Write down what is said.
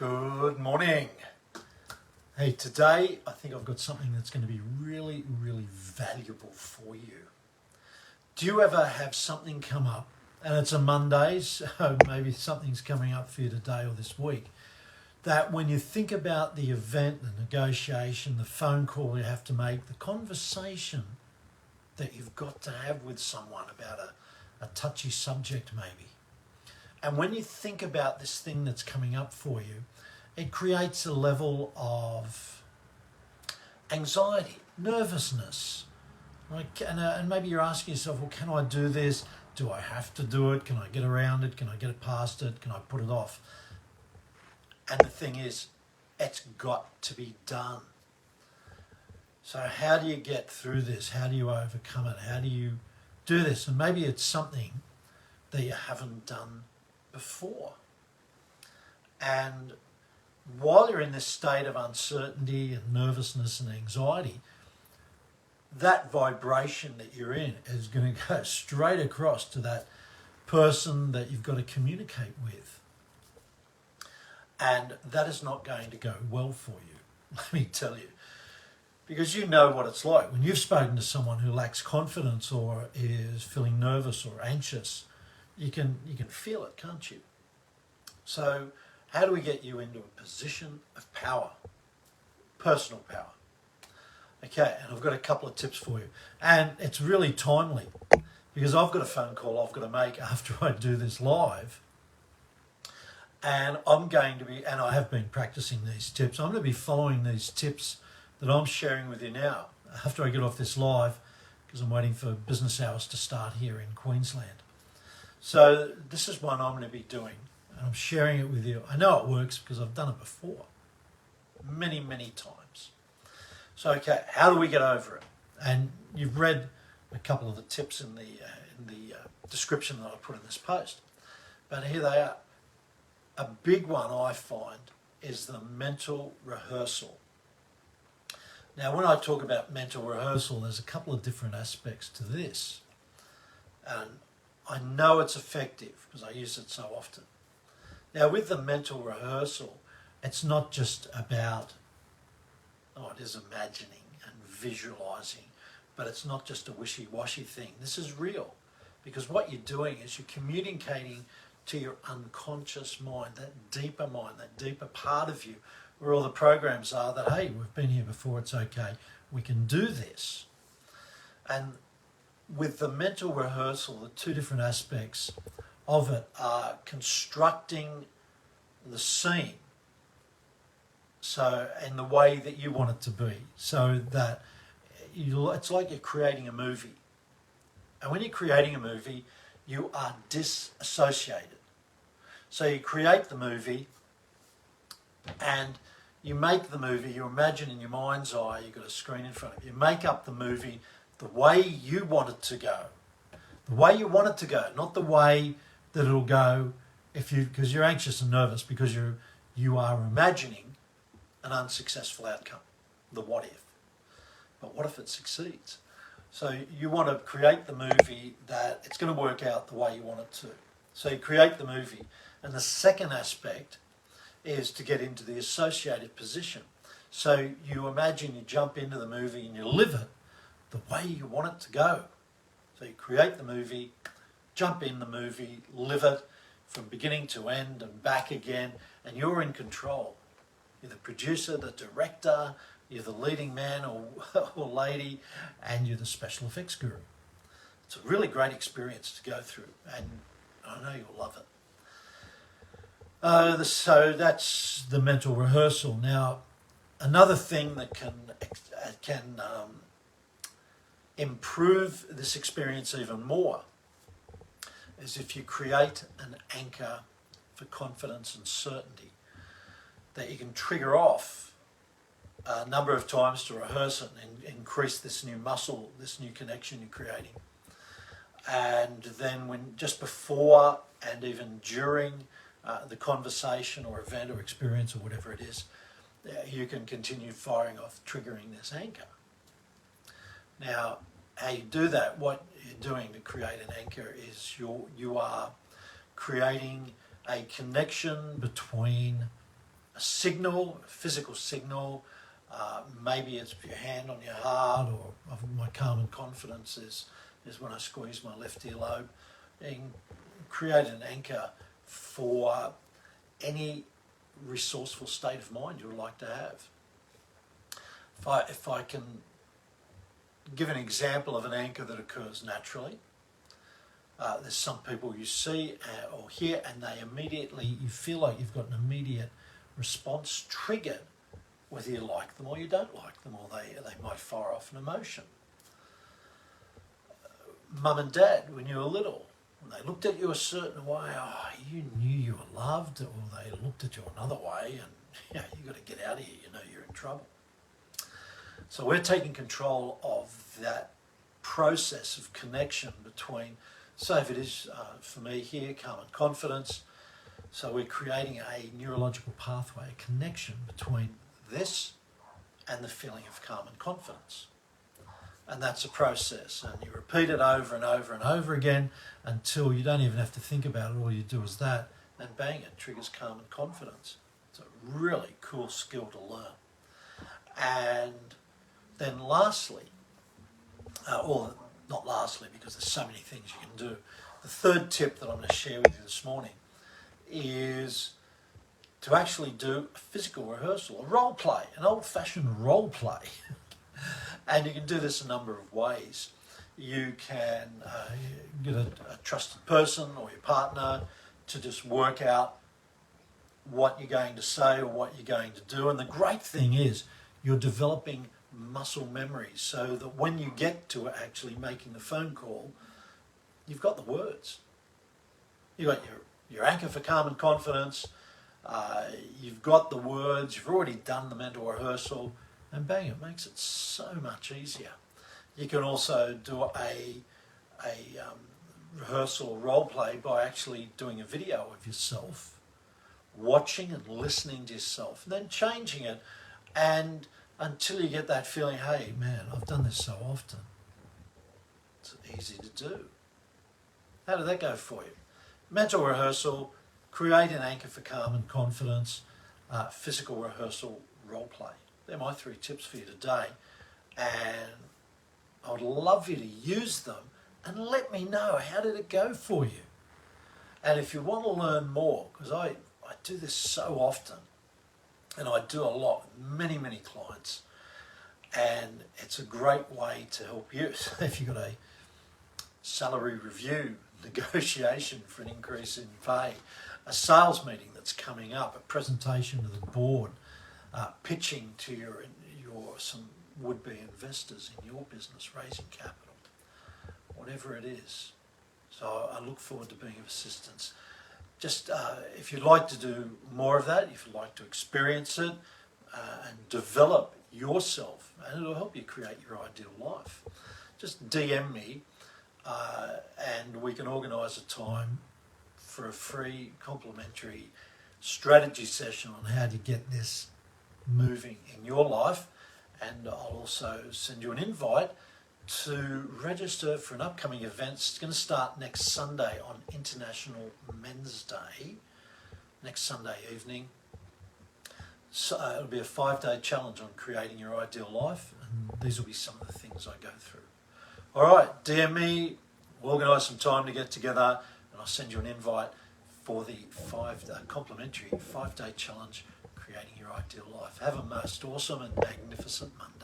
Good morning. Hey, today I think I've got something that's going to be really, really valuable for you. Do you ever have something come up, and it's a Monday, so maybe something's coming up for you today or this week, that when you think about the event, the negotiation, the phone call you have to make, the conversation that you've got to have with someone about a touchy subject maybe, and when you think about this thing that's coming up for you, it creates a level of anxiety, nervousness. And maybe you're asking yourself, well, can I do this? Do I have to do it? Can I get around it? Can I get past it? Can I put it off? And the thing is, it's got to be done. So how do you get through this? How do you overcome it? How do you do this? And maybe it's something that you haven't done before. And while you're in this state of uncertainty and nervousness and anxiety, that vibration that you're in is going to go straight across to that person that you've got to communicate with. And that is not going to go well for you, let me tell you. Because you know what it's like. When you've spoken to someone who lacks confidence or is feeling nervous or anxious, you can feel it, can't you? So how do we get you into a position of power, personal power? Okay, and I've got a couple of tips for you. And it's really timely because I've got a phone call I've got to make after I do this live. And I have been practicing these tips. I'm going to be following these tips that I'm sharing with you now after I get off this live because I'm waiting for business hours to start here in Queensland. So this is one I'm going to be doing, and I'm sharing it with you. I know it works because I've done it before, many, many times. So, okay, how do we get over it? And you've read a couple of the tips in the description that I put in this post, but here they are. A big one I find is the mental rehearsal. Now, when I talk about mental rehearsal, there's a couple of different aspects to this. And I know it's effective because I use it so often. Now, with the mental rehearsal, it's not just about, it is imagining and visualizing, but it's not just a wishy-washy thing. This is real because what you're doing is you're communicating to your unconscious mind, that deeper part of you, where all the programs are that, hey, we've been here before, it's okay, we can do this. And with the mental rehearsal, the two different aspects of it are constructing the scene so in the way that you want it to be, so that it's like you're creating a movie. And when you're creating a movie, you are disassociated. So you create the movie and you make the movie, you imagine in your mind's eye, you've got a screen in front of you, you make up the movie the way you want it to go. The way you want it to go, not the way that it'll go because you're anxious and nervous because you are imagining an unsuccessful outcome, the what if. But what if it succeeds? So you want to create the movie that it's going to work out the way you want it to. So you create the movie. And the second aspect is to get into the associated position. So you imagine you jump into the movie and you live it the way you want it to go. So you create the movie, jump in the movie, live it from beginning to end and back again, and you're in control. You're the producer, the director, you're the leading man or lady, and you're the special effects guru. It's a really great experience to go through, and I know you'll love it. So that's the mental rehearsal. Now, another thing that can improve this experience even more is if you create an anchor for confidence and certainty that you can trigger off a number of times to rehearse it and increase this new muscle, this new connection you're creating. And then just before and even during the conversation or event or experience or whatever it is, you can continue firing off, triggering this anchor. Now, how you do that, what you're doing to create an anchor is you are creating a connection between a signal, a physical signal. Maybe it's your hand on your heart, or my calm and confidence is when I squeeze my left earlobe. And create an anchor for any resourceful state of mind you would like to have. If I can give an example of an anchor that occurs naturally, there's some people you see or hear, and you feel like you've got an immediate response triggered, whether you like them or you don't like them, or they might fire off an emotion. Mum and Dad, when you were little, when they looked at you a certain way, you knew you were loved, or they looked at you another way, and you got to get out of here, you're in trouble. So we're taking control of that process of connection between, say if it is for me here, calm and confidence. So we're creating a neurological pathway, a connection between this and the feeling of calm and confidence. And that's a process, and you repeat it over and over and over again until you don't even have to think about it. All you do is that, and bang, it triggers calm and confidence. It's a really cool skill to learn. And then lastly, or not lastly, because there's so many things you can do, the third tip that I'm going to share with you this morning is to actually do a physical rehearsal, a role play, an old-fashioned role play. And you can do this a number of ways. You can get a trusted person or your partner to just work out what you're going to say or what you're going to do. And the great thing is you're developing muscle memory, so that when you get to actually making the phone call, you've got the words. You've got your anchor for calm and confidence. You've got the words. You've already done the mental rehearsal. And bang, it makes it so much easier. You can also do a rehearsal role play by actually doing a video of yourself, watching and listening to yourself, and then changing it, and until you get that feeling, hey man, I've done this so often. It's easy to do. How did that go for you? Mental rehearsal, create an anchor for calm and confidence, physical rehearsal, role play. They're my 3 tips for you today, and I would love you to use them and let me know, how did it go for you? And if you want to learn more, because I do this so often, and I do a lot with many, many clients, and it's a great way to help you. So if you've got a salary review, negotiation for an increase in pay, a sales meeting that's coming up, a presentation to the board, pitching to your some would-be investors in your business, raising capital, whatever it is. So I look forward to being of assistance. Just if you'd like to do more of that, if you'd like to experience it and develop yourself, and it'll help you create your ideal life, just DM me and we can organise a time for a free complimentary strategy session on how to get this moving in your life. And I'll also send you an invite to register for an upcoming event. It's going to start next Sunday on International Men's Day, next Sunday evening. So it'll be a 5-day challenge on creating your ideal life, and these will be some of the things I go through. All right, DM me, we'll organise some time to get together, and I'll send you an invite for the complimentary 5-day challenge, creating your ideal life. Have a most awesome and magnificent Monday.